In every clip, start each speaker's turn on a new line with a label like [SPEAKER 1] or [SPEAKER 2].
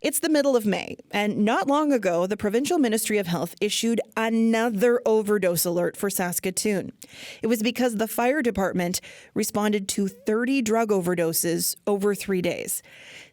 [SPEAKER 1] It's the middle of May, and not long ago, the Provincial Ministry of Health issued another overdose alert for Saskatoon. It was because the fire department responded to 30 drug overdoses over 3 days.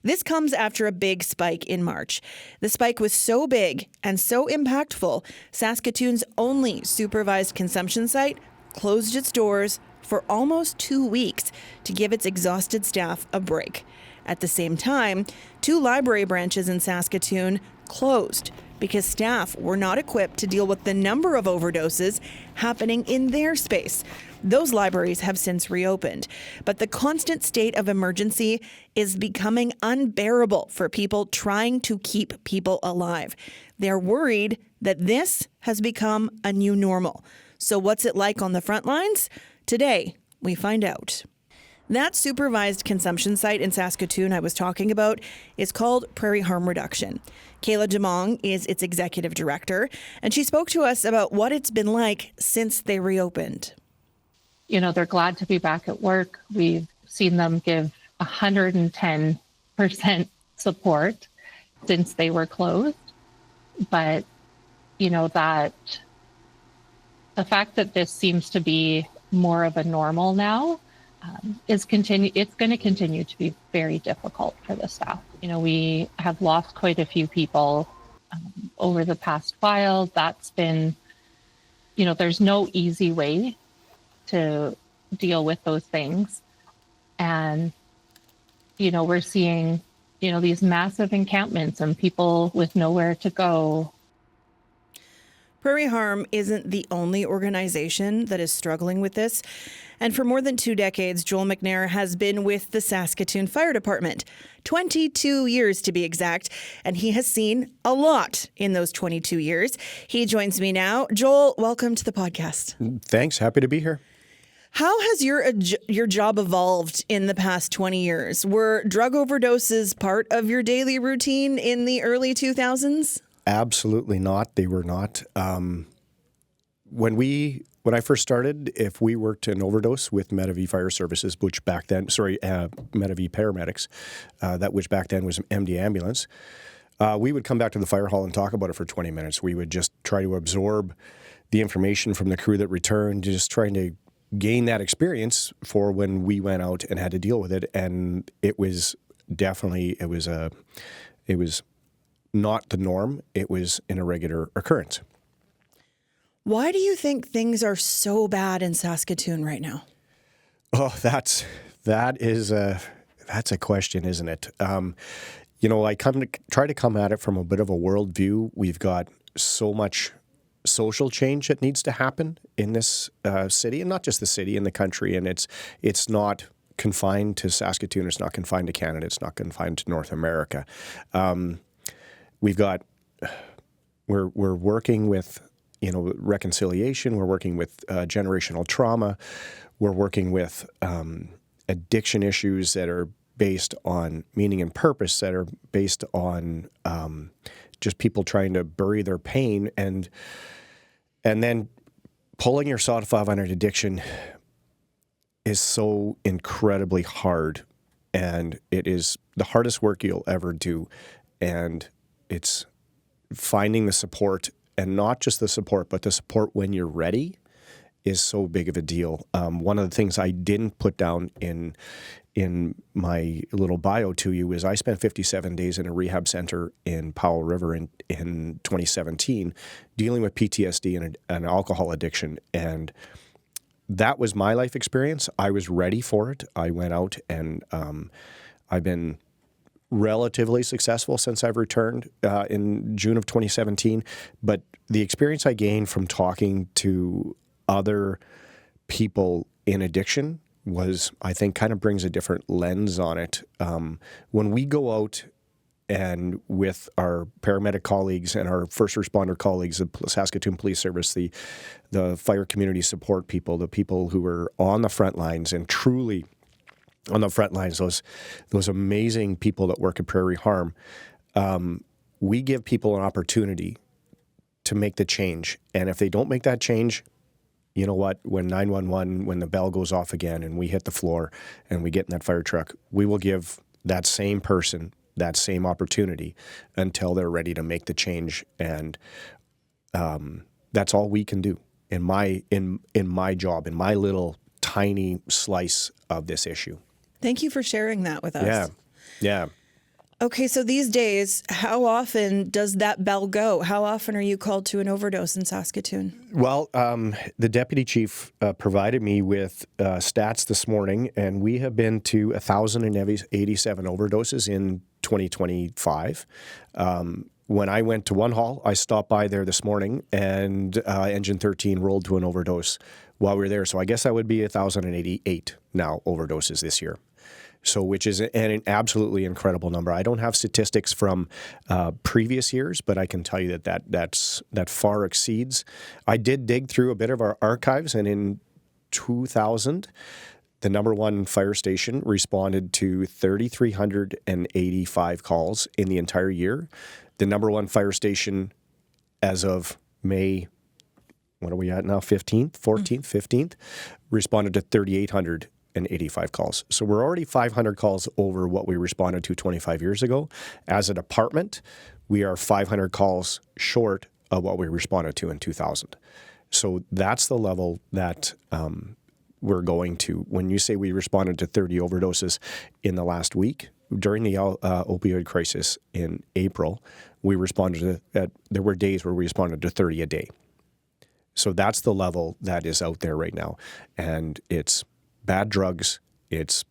[SPEAKER 1] This comes after a big spike in March. The spike was so big and so impactful, Saskatoon's only supervised consumption site closed its doors for almost 2 weeks to give its exhausted staff a break. At the same time, 2 library branches in Saskatoon closed because staff were not equipped to deal with the number of overdoses happening in their space. Those libraries have since reopened, but the constant state of emergency is becoming unbearable for people trying to keep people alive. They're worried that this has become a new normal. So what's it like on the front lines? Today, we find out. That supervised consumption site in Saskatoon I was talking about is called Prairie Harm Reduction. Kayla Demong is its executive director, and she spoke to us about what it's been like since they reopened.
[SPEAKER 2] You know, they're glad to be back at work. We've seen them give 110% support since they were closed. But, you know, that the fact that this seems to be more of a normal now, it's going to continue to be very difficult for the staff. You know, we have lost quite a few people over the past while. That's been, you know, there's no easy way to deal with those things. And, you know, we're seeing, you know, these massive encampments and people with nowhere to go.
[SPEAKER 1] Prairie Harm isn't the only organization that is struggling with this. And for more than 2 decades, Joel McNair has been with the Saskatoon Fire Department, 22 years to be exact, and he has seen a lot in those 22 years. He joins me now. Joel, welcome to the podcast.
[SPEAKER 3] Thanks. Happy to be here.
[SPEAKER 1] How has your job evolved in the past 20 years? Were drug overdoses part of your daily routine in the early 2000s?
[SPEAKER 3] Absolutely not. They were not. When I first started, if we worked an overdose with Medavie Fire Services, which back then, Medavie Paramedics, which back then was MD Ambulance, we would come back to the fire hall and talk about it for 20 minutes. We would just try to absorb the information from the crew that returned, just trying to gain that experience for when we went out and had to deal with it. And it was definitely, it was not the norm. It was an irregular occurrence.
[SPEAKER 1] Why do you think things are so bad in Saskatoon right now?
[SPEAKER 3] Oh, that's a question, isn't it? You know, I try to come at it from a bit of a worldview. We've got so much social change that needs to happen in this city, and not just the city, in the country. And it's not confined to Saskatoon. It's not confined to Canada. It's not confined to North America. We're working with, you know, reconciliation. We're working with generational trauma. We're working with addiction issues that are based on meaning and purpose, that are based on just people trying to bury their pain, and then pulling yourself off on an addiction is so incredibly hard, and it is the hardest work you'll ever do, and it's finding the support, and not just the support, but the support when you're ready is so big of a deal. One of the things I didn't put down in my little bio to you is I spent 57 days in a rehab center in Powell River in 2017 dealing with PTSD and an alcohol addiction. And that was my life experience. I was ready for it. I went out and I've been relatively successful since I've returned in June of 2017. But the experience I gained from talking to other people in addiction was, I think, kind of brings a different lens on it. When we go out and with our paramedic colleagues and our first responder colleagues, the Saskatoon Police Service, the fire community support people, the people who are on the front lines and truly on the front lines, those amazing people that work at Prairie Harm, we give people an opportunity to make the change. And if they don't make that change, you know what? When 911, when the bell goes off again and we hit the floor and we get in that fire truck, we will give that same person that same opportunity until they're ready to make the change. And that's all we can do in my job, in my little tiny slice of this issue.
[SPEAKER 1] Thank you for sharing that with us.
[SPEAKER 3] Yeah.
[SPEAKER 1] Okay, so these days, how often does that bell go? How often are you called to an overdose in Saskatoon?
[SPEAKER 3] Well, the deputy chief provided me with stats this morning, and we have been to 1,087 overdoses in 2025. When I went to One Hall, I stopped by there this morning, and Engine 13 rolled to an overdose while we were there. So I guess that would be 1,088 now overdoses this year. So, which is an absolutely incredible number. I don't have statistics from previous years, but I can tell you that far exceeds. I did dig through a bit of our archives, and in 2000, the number one fire station responded to 3,385 calls in the entire year. The number one fire station as of May, what are we at now, 15th, responded to 3,885 calls. So we're already 500 calls over what we responded to 25 years ago. As a department, we are 500 calls short of what we responded to in 2000. So that's the level that we're going to. When you say we responded to 30 overdoses in the last week, during the opioid crisis in April, we responded to, there were days where we responded to 30 a day. So that's the level that is out there right now. And it's bad drugs, it's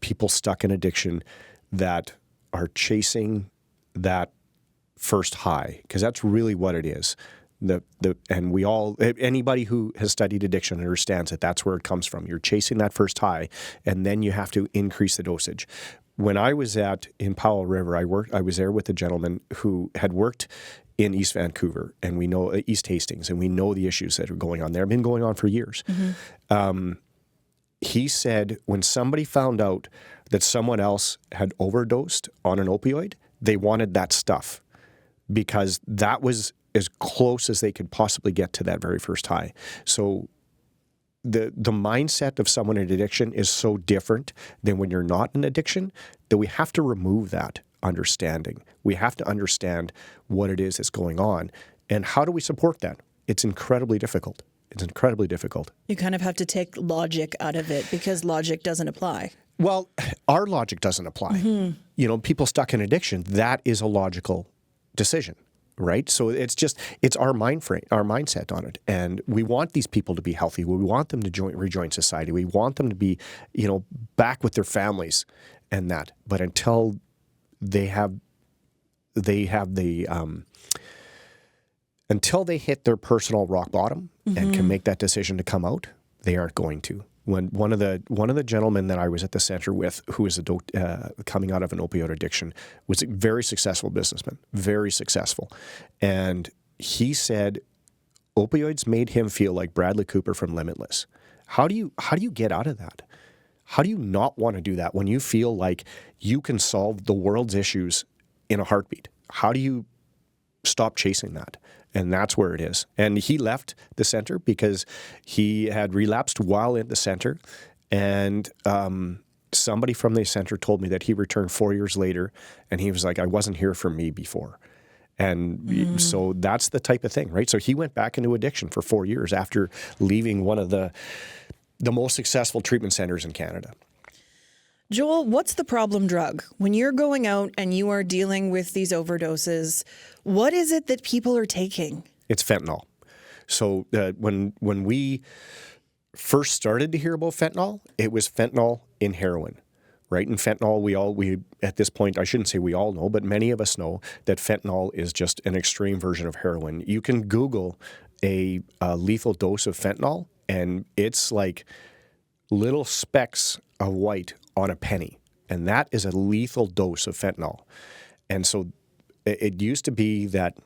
[SPEAKER 3] people stuck in addiction that are chasing that first high, because that's really what it is. And we all, anybody who has studied addiction understands that that's where it comes from. You're chasing that first high, and then you have to increase the dosage. When I was in Powell River, I was there with a gentleman who had worked in East Vancouver, and we know East Hastings, and we know the issues that are going on there. Have been going on for years. Mm-hmm. He said when somebody found out that someone else had overdosed on an opioid, they wanted that stuff because that was as close as they could possibly get to that very first high. So the mindset of someone in addiction is so different than when you're not in addiction that we have to remove that understanding. We have to understand what it is that's going on. And how do we support that? It's incredibly difficult. You kind of have to take logic out of it because logic doesn't apply. Well, our logic doesn't apply. Mm-hmm. You know, people stuck in addiction, that is a logical decision, right? So it's our mind frame, our mindset on it. And we want these people to be healthy. We want them to rejoin society. We want them to be, back with their families and that. But until they have the until they hit their personal rock bottom and can make that decision to come out, they aren't going to. When one of the gentlemen that I was at the center with, who was coming out of an opioid addiction, was a very successful businessman, very successful, and he said opioids made him feel like Bradley Cooper from Limitless. How do you get out of that? How do you not want to do that when you feel like you can solve the world's issues in a heartbeat? How do you stop chasing that? And that's where it is. And he left the center because he had relapsed while in the center. And somebody from the center told me that he returned 4 years later, and he was like, I wasn't here for me before. And so that's the type of thing, right? So he went back into addiction for 4 years after leaving one of the most successful treatment centers in Canada.
[SPEAKER 1] Joel, what's the problem drug? When you're going out and you are dealing with these overdoses, what is it that people are taking?
[SPEAKER 3] It's fentanyl. So when we first started to hear about fentanyl, it was fentanyl in heroin, right? And fentanyl, we at this point, I shouldn't say we all know, but many of us know that fentanyl is just an extreme version of heroin. You can Google a lethal dose of fentanyl, and it's like little specks of white on a penny. And that is a lethal dose of fentanyl. And so it used to be that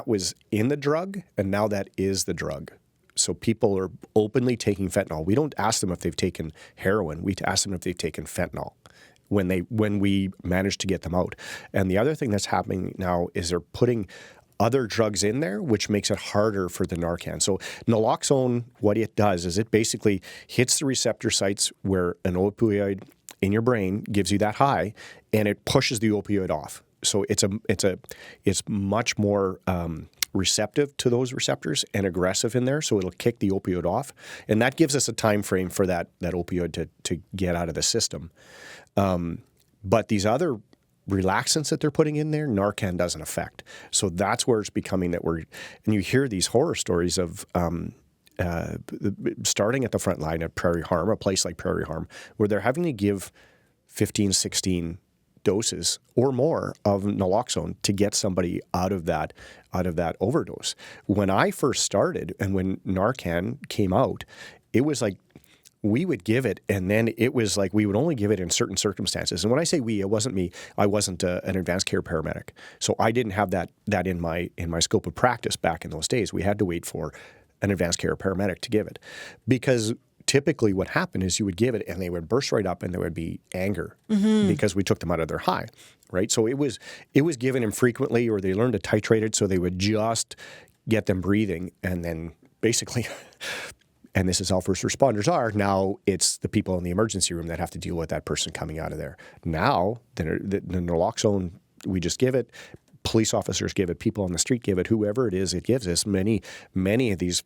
[SPEAKER 3] was in the drug, and now that is the drug. So people are openly taking fentanyl. We don't ask them if they've taken heroin. We ask them if they've taken fentanyl when we manage to get them out. And the other thing that's happening now is they're putting other drugs in there, which makes it harder for the Narcan. So naloxone, what it does is it basically hits the receptor sites where an opioid in your brain, gives you that high, and it pushes the opioid off. So it's much more receptive to those receptors and aggressive in there. So it'll kick the opioid off, and that gives us a time frame for that opioid to get out of the system. But these other relaxants that they're putting in there, Narcan doesn't affect. So that's where it's becoming that and you hear these horror stories of starting at the front line at Prairie Harm, a place like Prairie Harm, where they're having to give 15, 16 doses or more of naloxone to get somebody out of that overdose. When I first started and when Narcan came out, it was like we would give it, and then it was like we would only give it in certain circumstances. And when I say we, it wasn't me. I wasn't an advanced care paramedic, so I didn't have that in my scope of practice back in those days. We had to wait for an advanced care paramedic to give it, because typically what happened is you would give it and they would burst right up and there would be anger because we took them out of their high, right? So it was given infrequently, or they learned to titrate it, so they would just get them breathing, and then basically, and this is how first responders are, now it's the people in the emergency room that have to deal with that person coming out of there. Now, the naloxone, we just give it, police officers give it, people on the street give it, whoever it is, it gives us. Many of these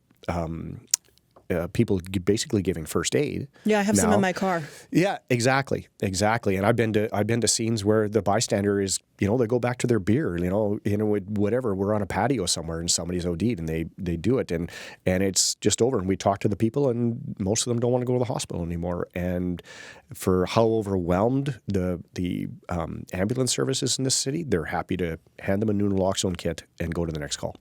[SPEAKER 3] people basically giving first aid.
[SPEAKER 1] Yeah, I have some in my car.
[SPEAKER 3] Yeah, exactly. And I've been to scenes where the bystander is, they go back to their beer, whatever. We're on a patio somewhere and somebody's OD'd and they do it, and it's just over. And we talk to the people, and most of them don't want to go to the hospital anymore. And for how overwhelmed the ambulance services in this city, they're happy to hand them a new naloxone kit and go to the next call.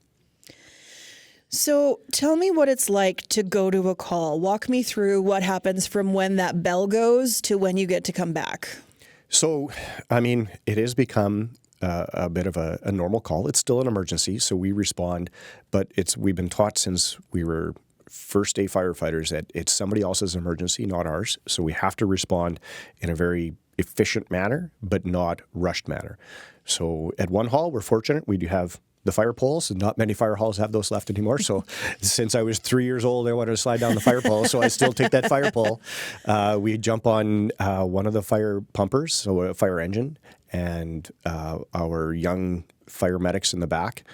[SPEAKER 1] So tell me what it's like to go to a call. Walk me through what happens from when that bell goes to when you get to come back.
[SPEAKER 3] So, it has become a bit of a normal call. It's still an emergency, so we respond, but we've been taught since we were first day firefighters that it's somebody else's emergency, not ours. So we have to respond in a very efficient manner, but not rushed manner. So at one hall, we're fortunate. We do have the fire poles, and not many fire halls have those left anymore. So since I was 3 years old, I wanted to slide down the fire pole, so I still take that fire pole. We jump on one of the fire pumpers, so a fire engine, and our young fire medics in the back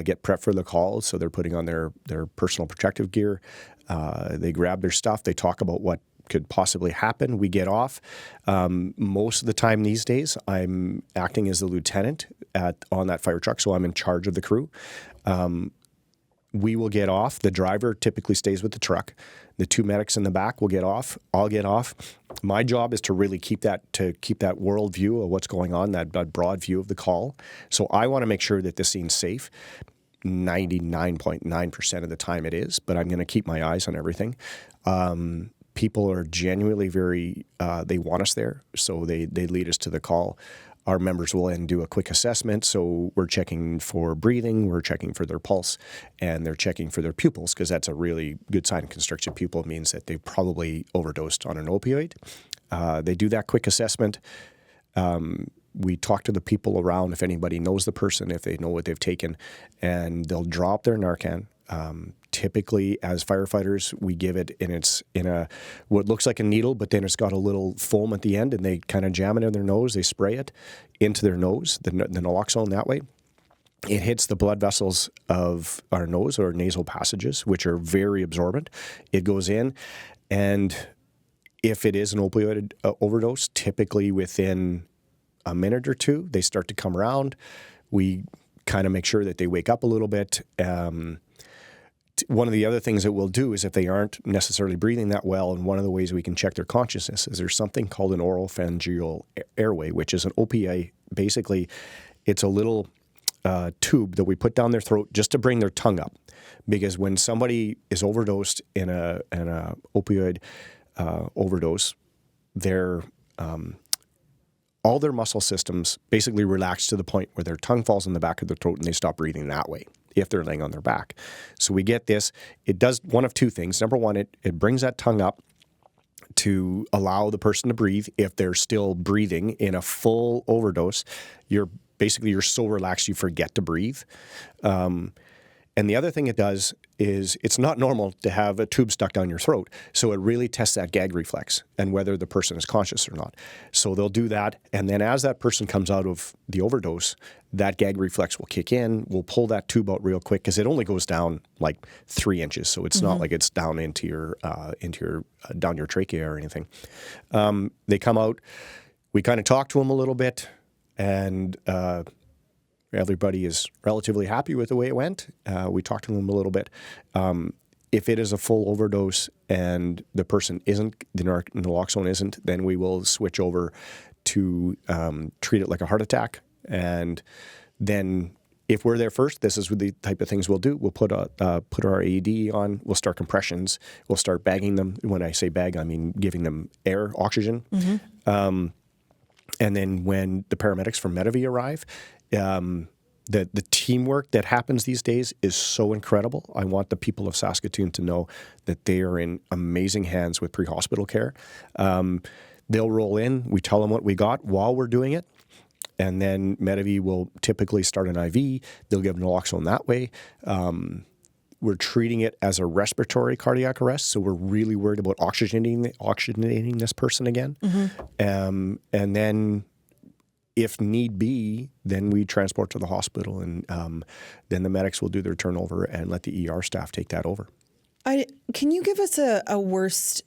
[SPEAKER 3] get prepped for the call. So they're putting on their personal protective gear. They grab their stuff. They talk about what could possibly happen. We get off. Most of the time these days, I'm acting as the lieutenant on that fire truck, so I'm in charge of the crew. We will get off. The driver typically stays with the truck. The two medics in the back will get off. I'll get off. My job is to really keep that world view of what's going on, that broad view of the call. So I want to make sure that the scene's safe. 99.9% of the time it is, but I'm going to keep my eyes on everything. People are genuinely very, they want us there, so they lead us to the call. Our members will then do a quick assessment, so we're checking for breathing, we're checking for their pulse, and they're checking for their pupils, because that's a really good sign. Constricted pupil means that they've probably overdosed on an opioid. They do that quick assessment. We talk to the people around, if anybody knows the person, if they know what they've taken, and they'll drop their Narcan. Typically, as firefighters, we give it, and it's in what looks like a needle, but then it's got a little foam at the end, and they kind of jam it in their nose. They spray it into their nose, the naloxone that way. It hits the blood vessels of our nose or nasal passages, which are very absorbent. It goes in, and if it is an opioid overdose, typically within a minute or two, they start to come around. We kind of make sure that they wake up a little bit. One of the other things that we'll do is if they aren't necessarily breathing that well, and one of the ways we can check their consciousness is there's something called an oral pharyngeal airway, which is an OPA. Basically, it's a little tube that we put down their throat just to bring their tongue up. Because when somebody is overdosed in a opioid overdose, all their muscle systems basically relax to the point where their tongue falls in the back of their throat and they stop breathing that way if they're laying on their back. So we get this. It does one of two things. Number one, it brings that tongue up to allow the person to breathe. If they're still breathing in a full overdose, you're so relaxed you forget to breathe. And the other thing it does is it's not normal to have a tube stuck down your throat. So it really tests that gag reflex and whether the person is conscious or not. So they'll do that. And then as that person comes out of the overdose, that gag reflex will kick in. We'll pull that tube out real quick because it only goes down like 3 inches. So it's not like it's down into your down your trachea or anything. They come out. We kind of talk to them a little bit, and everybody is relatively happy with the way it went. We talked to them a little bit. If it is a full overdose and the person isn't, the naloxone isn't, then we will switch over to treat it like a heart attack. And then if we're there first, this is the type of things we'll do. We'll put our AED on. We'll start compressions. We'll start bagging them. When I say bag, I mean giving them air, oxygen. And then when the paramedics from Medavie arrive, the teamwork that happens these days is so incredible. I want the people of Saskatoon to know that they are in amazing hands with pre-hospital care. They'll roll in. We tell them what we got while we're doing it. And then Medavie will typically start an IV. They'll give naloxone that way. We're treating it as a respiratory cardiac arrest, so we're really worried about oxygenating this person again. And then, if need be, then we transport to the hospital, and then the medics will do their turnover and let the ER staff take that over.
[SPEAKER 1] Can you give us a worst?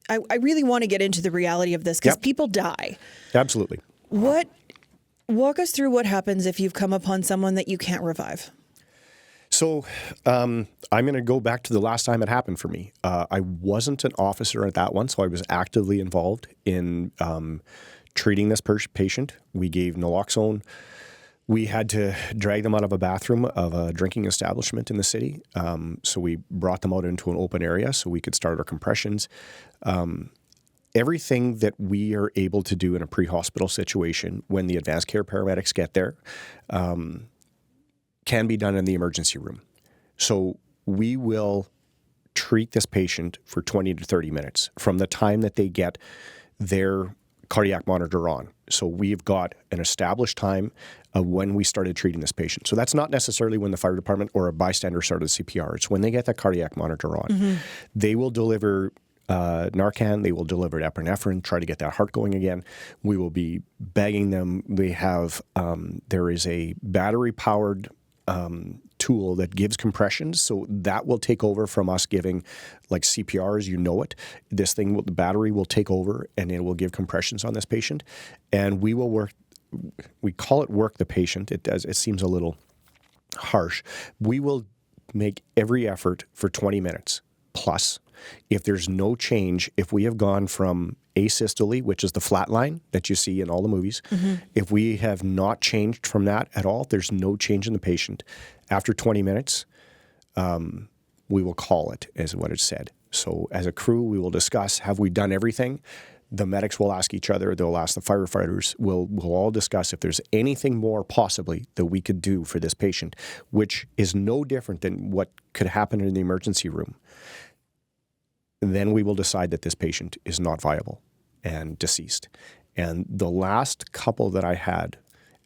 [SPEAKER 1] I really want to get into the reality of this because people die.
[SPEAKER 3] Absolutely.
[SPEAKER 1] Walk us through what happens if you've come upon someone that you can't revive.
[SPEAKER 3] So I'm going to go back to the last time it happened for me. I wasn't an officer at that one, so I was actively involved in treating this patient. We gave naloxone. We had to drag them out of a bathroom of a drinking establishment in the city. So we brought them out into an open area so we could start our compressions. Everything that we are able to do in a pre-hospital situation when the advanced care paramedics get there can be done in the emergency room. So we will treat this patient for 20 to 30 minutes from the time that they get their cardiac monitor on. So we've got an established time of when we started treating this patient. So that's not necessarily when the fire department or a bystander started CPR. It's when they get that cardiac monitor on. They will deliver Narcan, they will deliver epinephrine, try to get that heart going again. We will be bagging them. We have, there is a battery-powered tool that gives compressions, so that will take over from us giving like CPR as you know it. This thing, the battery will take over and it will give compressions on this patient, and we will work. We call it work the patient. It seems a little harsh. We will make every effort for 20 minutes plus. If there's no change, if we have gone from asystole, which is the flat line that you see in all the movies, if we have not changed from that at all, if there's no change in the patient, after 20 minutes, we will call it, is what it said. So as a crew, we will discuss, have we done everything? The medics will ask each other, they'll ask the firefighters, we'll all discuss if there's anything more possibly that we could do for this patient, which is no different than what could happen in the emergency room. Then we will decide that this patient is not viable and deceased. And the last couple that I had,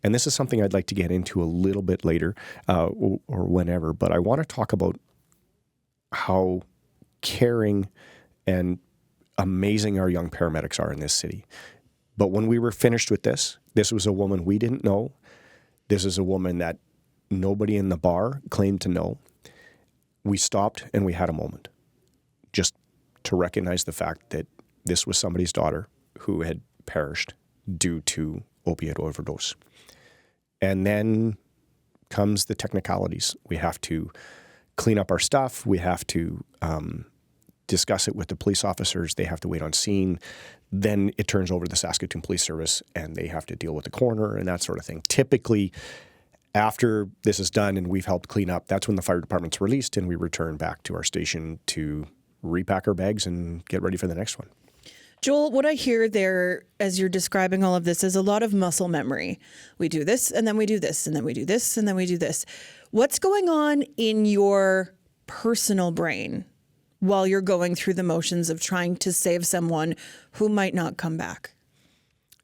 [SPEAKER 3] and this is something I'd like to get into a little bit later or whenever, but I want to talk about how caring and amazing our young paramedics are in this city. But when we were finished with this was a woman we didn't know. This is a woman that nobody in the bar claimed to know. We stopped and we had a moment just to recognize the fact that this was somebody's daughter who had perished due to opiate overdose. And then comes the technicalities. We have to clean up our stuff. We have to discuss it with the police officers. They have to wait on scene. Then it turns over to the Saskatoon Police Service and they have to deal with the coroner and that sort of thing. Typically, after this is done and we've helped clean up, that's when the fire department's released and we return back to our station to repack our bags and get ready for the next one.
[SPEAKER 1] Joel, what I hear there as you're describing all of this is a lot of muscle memory. We do this and then we do this and then we do this and then we do this. What's going on in your personal brain while you're going through the motions of trying to save someone who might not come back?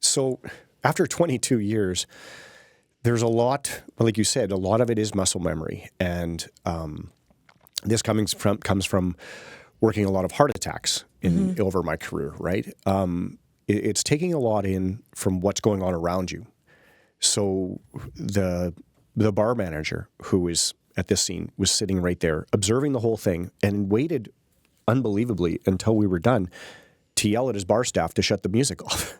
[SPEAKER 3] So after 22 years, there's a lot, like you said, a lot of it is muscle memory. And this comes from working a lot of heart attacks over my career, right? It's taking a lot in from what's going on around you. So the bar manager who was at this scene was sitting right there observing the whole thing and waited unbelievably until we were done to yell at his bar staff to shut the music off.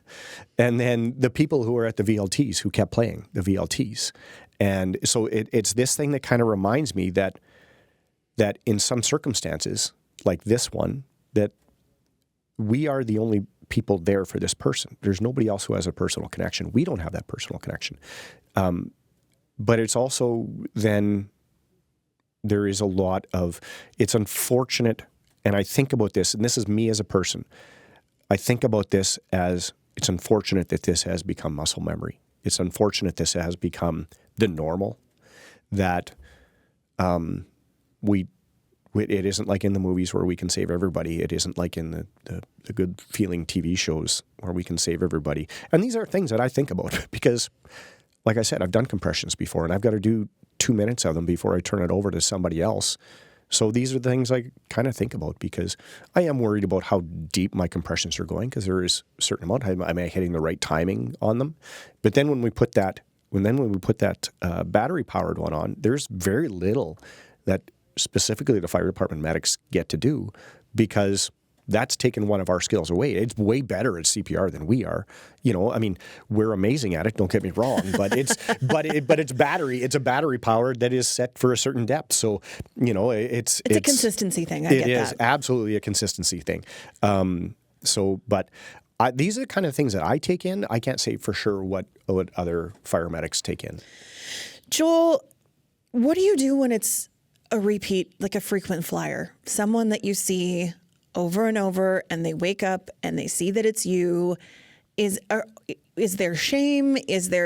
[SPEAKER 3] And then the people who were at the VLTs who kept playing the VLTs. And so it's this thing that kind of reminds me that in some circumstances, like this one, that we are the only people there for this person. There's nobody else who has a personal connection. We don't have that personal connection. But it's also then there is a lot of, it's unfortunate, and I think about this, and this is me as a person, I think about this as it's unfortunate that this has become muscle memory. It's unfortunate this has become the normal, that it isn't like in the movies where we can save everybody. It isn't like in the good feeling TV shows where we can save everybody. And these are things that I think about because, like I said, I've done compressions before and I've got to do 2 minutes of them before I turn it over to somebody else. So these are the things I kind of think about because I am worried about how deep my compressions are going because there is a certain amount. Am I hitting the right timing on them? But then when we put that battery powered one on, there's very little that specifically the fire department medics get to do because that's taken one of our skills away. It's way better at CPR than we are. I mean, we're amazing at it. Don't get me wrong, but it's battery. It's a battery powered that is set for a certain depth. So it's
[SPEAKER 1] a consistency thing. I get that. It is
[SPEAKER 3] absolutely a consistency thing. But these are the kind of things that I take in. I can't say for sure what other fire medics take in.
[SPEAKER 1] Joel, what do you do when it's a repeat, like a frequent flyer, someone that you see over and over and they wake up and they see that it's you? Is there shame?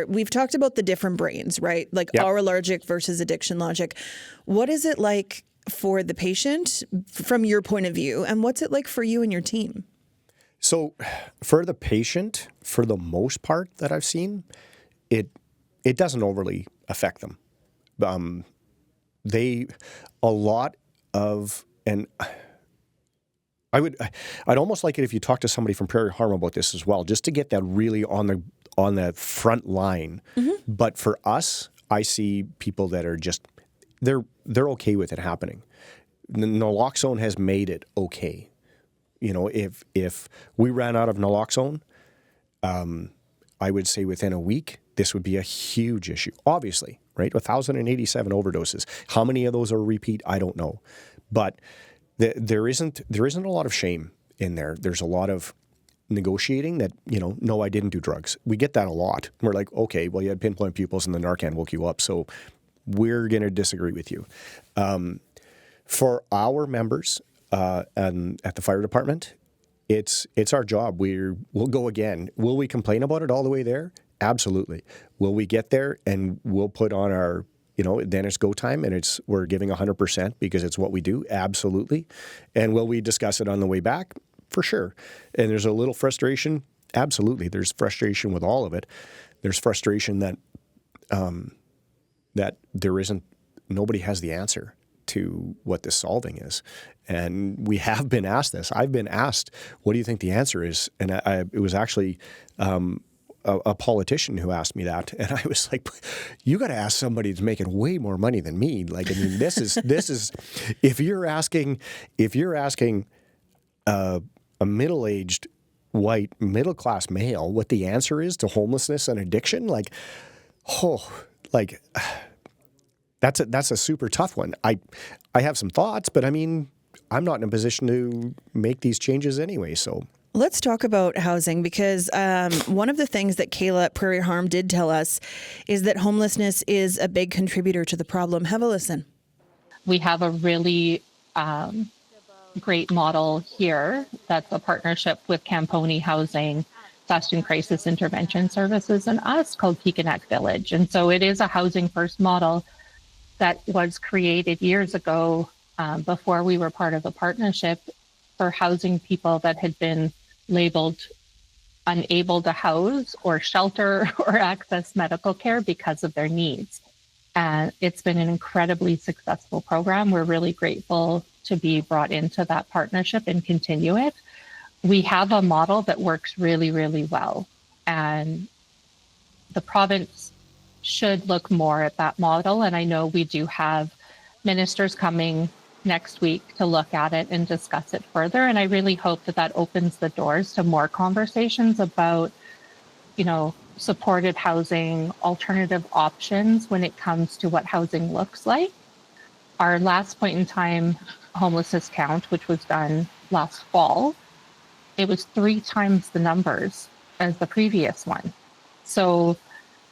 [SPEAKER 1] We've talked about the different brains, right? Like arolargic versus addiction logic. What is it like for the patient from your point of view? And what's it like for you and your team?
[SPEAKER 3] So for the patient, for the most part that I've seen, it doesn't overly affect them. I'd almost like it if you talk to somebody from Prairie Harm about this as well, just to get that really on the front line. Mm-hmm. But for us, I see people that are just they're okay with it happening. Naloxone has made it okay. If we ran out of naloxone, I would say within a week this would be a huge issue. Obviously, right? 1,087 overdoses. How many of those are repeat? I don't know, but there isn't a lot of shame in there. There's a lot of negotiating that, no, I didn't do drugs. We get that a lot. We're like, okay, well, you had pinpoint pupils and the Narcan woke you up, so we're going to disagree with you. For our members and at the fire department, it's our job. We'll go again. Will we complain about it all the way there? Absolutely. Will we get there and we'll put on our then it's go time and we're giving 100% because it's what we do. Absolutely. And will we discuss it on the way back? For sure. And there's a little frustration. Absolutely. There's frustration with all of it. There's frustration that nobody has the answer to what this solving is. And we have been asked this. I've been asked, what do you think the answer is? And it was actually a politician who asked me that, and I was like, "You got to ask somebody that's making way more money than me." Like, I mean, this is if you're asking a middle-aged white middle-class male what the answer is to homelessness and addiction, that's a super tough one. I have some thoughts, but I mean, I'm not in a position to make these changes anyway, so.
[SPEAKER 1] Let's talk about housing because one of the things that Kayla at Prairie Harm did tell us is that homelessness is a big contributor to the problem. Have a listen.
[SPEAKER 2] We have a really great model here that's a partnership with Camponi Housing, Saskatoon Crisis Intervention Services, and us called Peakaneck Village. And so it is a housing first model that was created years ago before we were part of a partnership for housing people that had been labeled unable to house or shelter or access medical care because of their needs. And it's been an incredibly successful program. We're really grateful to be brought into that partnership and continue it. We have a model that works really, really well. And the province should look more at that model. And I know we do have ministers coming next week to look at it and discuss it further. And I really hope that that opens the doors to more conversations about, supported housing, alternative options when it comes to what housing looks like. Our last point in time homelessness count, which was done last fall, it was 3 times the numbers as the previous one. So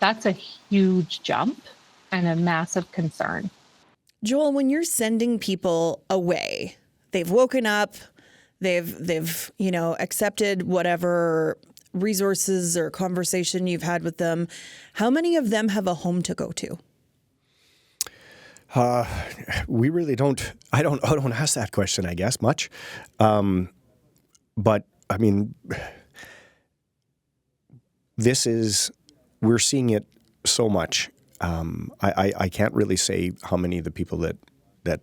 [SPEAKER 2] that's a huge jump and a massive concern.
[SPEAKER 1] Joel, when you're sending people away, they've woken up, they've accepted whatever resources or conversation you've had with them. How many of them have a home to go to?
[SPEAKER 3] We really don't. I don't ask that question, I guess, much. But I mean, we're seeing it so much. I can't really say how many of the people that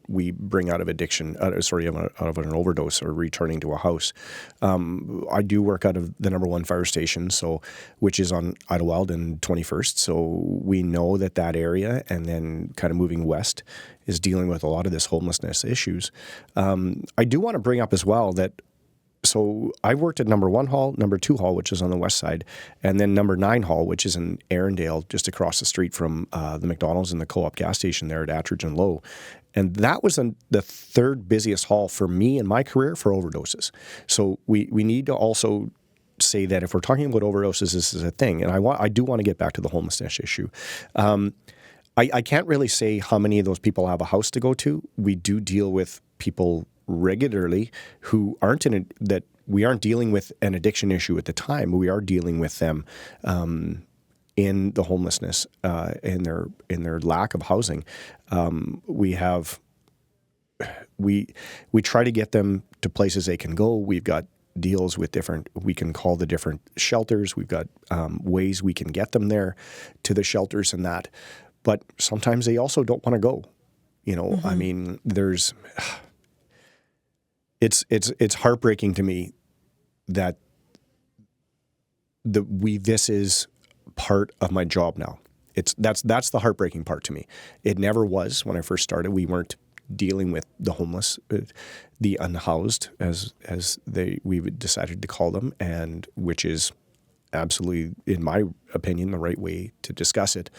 [SPEAKER 3] we bring out of addiction, out of an overdose or returning to a house. I do work out of the number 1 fire station, which is on Idlewild and 21st. So we know that area, and then kind of moving west, is dealing with a lot of this homelessness issues. I do want to bring up as well that, so I worked at number 1 hall, number 2 hall, which is on the west side, and then number 9 hall, which is in Arundel, just across the street from the McDonald's and the Co-op gas station there at Attridge and Low. And that was the 3rd busiest hall for me in my career for overdoses. So we need to also say that if we're talking about overdoses, this is a thing. And I do want to get back to the homelessness issue. I can't really say how many of those people have a house to go to. We do deal with people regularly who aren't that we aren't dealing with an addiction issue at the time. We are dealing with them in the homelessness, in their lack of housing. We try to get them to places they can go. We've got deals with we can call the different shelters. We've got ways we can get them there to the shelters and that. But sometimes they also don't want to go. Mm-hmm. I mean, it's heartbreaking to me that this is part of my job now. That's the heartbreaking part to me. It never was when I first started. We weren't dealing with the homeless, the unhoused, as we decided to call them, and which is absolutely, in my opinion, the right way to discuss it.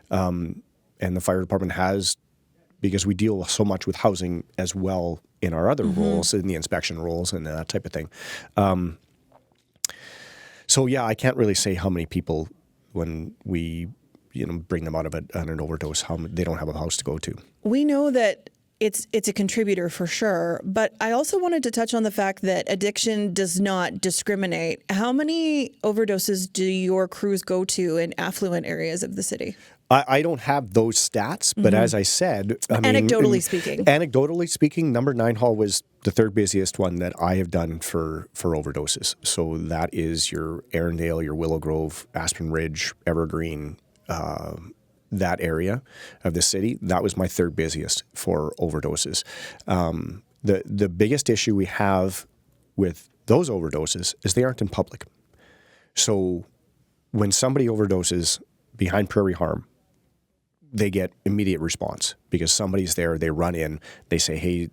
[SPEAKER 3] And the fire department has, because we deal so much with housing as well in our other roles, in the inspection roles and that type of thing. So yeah, I can't really say how many people, when we bring them out of an overdose, they don't have a house to go to.
[SPEAKER 1] We know that it's a contributor for sure, but I also wanted to touch on the fact that addiction does not discriminate. How many overdoses do your crews go to in affluent areas of the city?
[SPEAKER 3] I don't have those stats, but as I said, anecdotally speaking, number 9 hall was the 3rd busiest one that I have done for overdoses. So that is your Arundel, your Willow Grove, Aspen Ridge, Evergreen, that area of the city. That was my 3rd busiest for overdoses. The biggest issue we have with those overdoses is they aren't in public. So when somebody overdoses behind Prairie Harm, they get immediate response because somebody's there. They run in, they say, hey,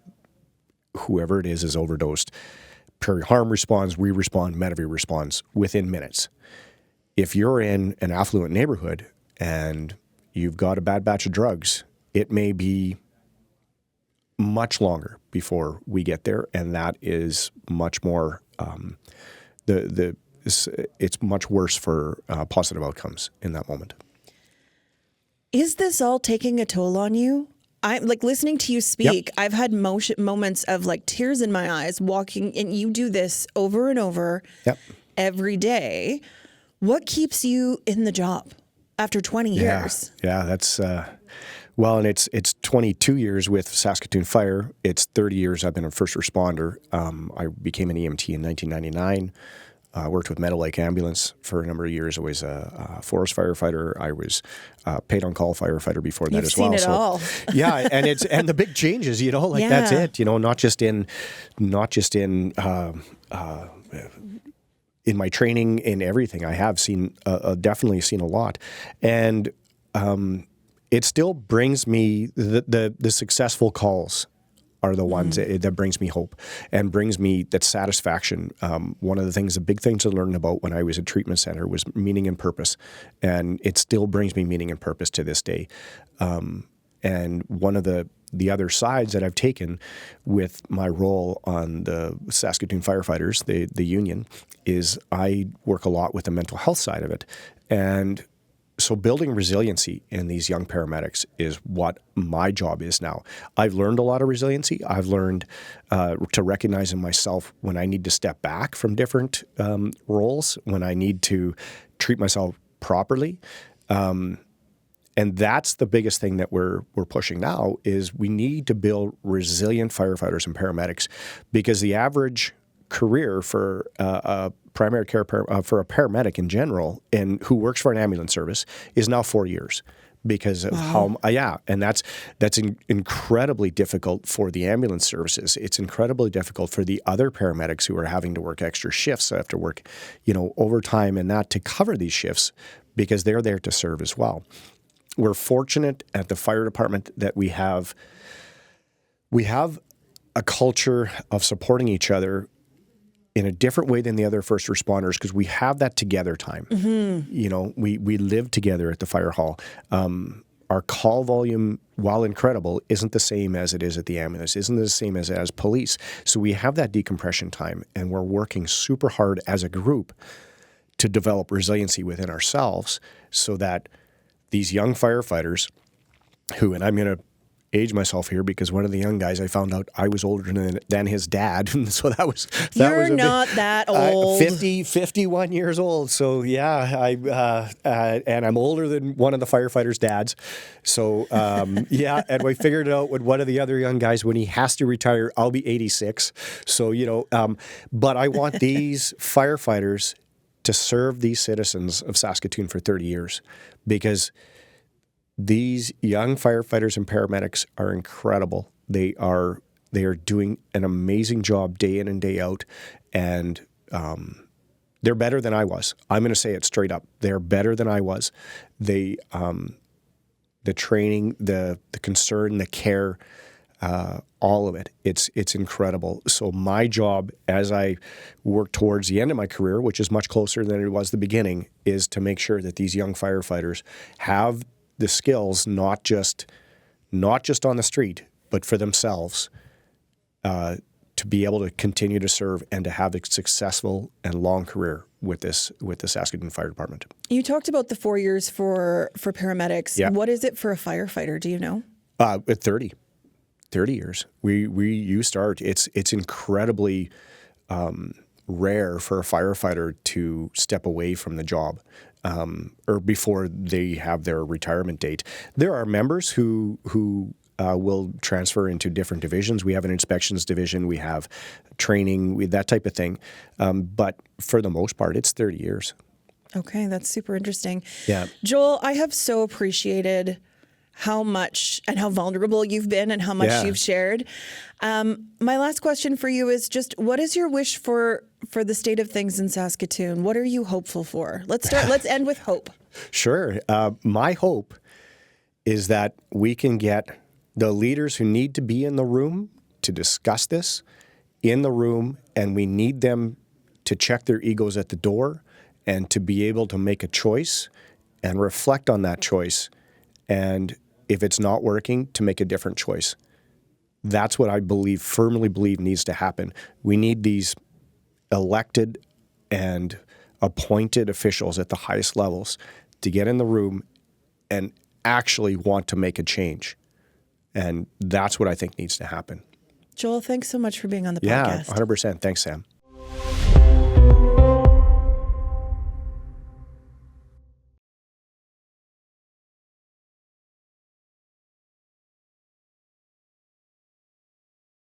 [SPEAKER 3] whoever it is overdosed. Prairie Harm responds, we respond, Medivir responds within minutes. If you're in an affluent neighborhood and you've got a bad batch of drugs, it may be much longer before we get there, and that is much more, it's much worse for positive outcomes in that moment.
[SPEAKER 1] Is this all taking a toll on you? I'm like listening to you speak. Yep. I've had moments of like tears in my eyes walking, and you do this over and over every day. What keeps you in the job after 20 years?
[SPEAKER 3] Yeah, that's well, and it's 22 years with Saskatoon Fire. It's 30 years I've been a first responder. I became an EMT in 1999. worked with Meadow Lake Ambulance for a number of years. I was a forest firefighter. I was paid on call firefighter before that
[SPEAKER 1] You've
[SPEAKER 3] as well.
[SPEAKER 1] seen it all.
[SPEAKER 3] Yeah, and the big changes, that's
[SPEAKER 1] Yeah.
[SPEAKER 3] it. Not just in my training, in everything. I have seen definitely seen a lot, and it still brings me the successful calls are the ones that brings me hope and brings me that satisfaction. One of the big things I learned about when I was at treatment center was meaning and purpose, and it still brings me meaning and purpose to this day. And one of the other sides that I've taken with my role on the Saskatoon Firefighters, the union, is I work a lot with the mental health side of it. And so building resiliency in these young paramedics is what my job is now. I've learned a lot of resiliency. I've learned to recognize in myself when I need to step back from different roles, when I need to treat myself properly. And that's the biggest thing that we're pushing now is we need to build resilient firefighters and paramedics, because the average career for primary care for a paramedic in general and who works for an ambulance service is now 4 years because of and that's incredibly difficult for the ambulance services. It's incredibly difficult for the other paramedics who are having to work extra shifts, have to work, overtime and that to cover these shifts because they're there to serve as well. We're fortunate at the fire department that we have a culture of supporting each other in a different way than the other first responders, because we have that together time. Mm-hmm. We live together at the fire hall. Our call volume, while incredible, isn't the same as it is at the ambulance, isn't the same as police. So we have that decompression time, and we're working super hard as a group to develop resiliency within ourselves so that these young firefighters who, and I'm going to age myself here because one of the young guys, I found out I was older than his dad. And so that was
[SPEAKER 1] You're not that old.
[SPEAKER 3] 51 years old. So yeah, and I'm older than one of the firefighters' dads. So yeah, and we figured it out with one of the other young guys when he has to retire, I'll be 86. So, but I want these firefighters to serve these citizens of Saskatoon for 30 years because these young firefighters and paramedics are incredible. They are doing an amazing job day in and day out, and they're better than I was. I'm going to say it straight up. They're better than I was. The training, the concern, the care, all of it. It's incredible. So my job as I work towards the end of my career, which is much closer than it was the beginning, is to make sure that these young firefighters have the skills, not just on the street, but for themselves, to be able to continue to serve and to have a successful and long career with the Saskatoon Fire Department. You
[SPEAKER 1] talked about the 4 years for paramedics.
[SPEAKER 3] Yeah.
[SPEAKER 1] What is it for a firefighter? Do you know?
[SPEAKER 3] At 30 years. You start. It's incredibly rare for a firefighter to step away from the job. Or before they have their retirement date. There are members who will transfer into different divisions. We have an inspections division, we have training, that type of thing. But for the most part, it's 30 years.
[SPEAKER 1] Okay, that's super interesting.
[SPEAKER 3] Yeah.
[SPEAKER 1] Joel, I have so appreciated how much and how vulnerable you've been and how much you've shared. My last question for you is just, what is your wish for the state of things in Saskatoon? What are you hopeful for? Let's end with hope. Sure.
[SPEAKER 3] My hope is that we can get the leaders who need to be in the room to discuss this in the room, and we need them to check their egos at the door and to be able to make a choice and reflect on that choice. And if it's not working, to make a different choice. That's what I firmly believe needs to happen. We need these elected and appointed officials at the highest levels to get in the room and actually want to make a change. And that's what I think needs to happen.
[SPEAKER 1] Joel, thanks so much for being on the podcast.
[SPEAKER 3] Yeah, 100%. Thanks, Sam.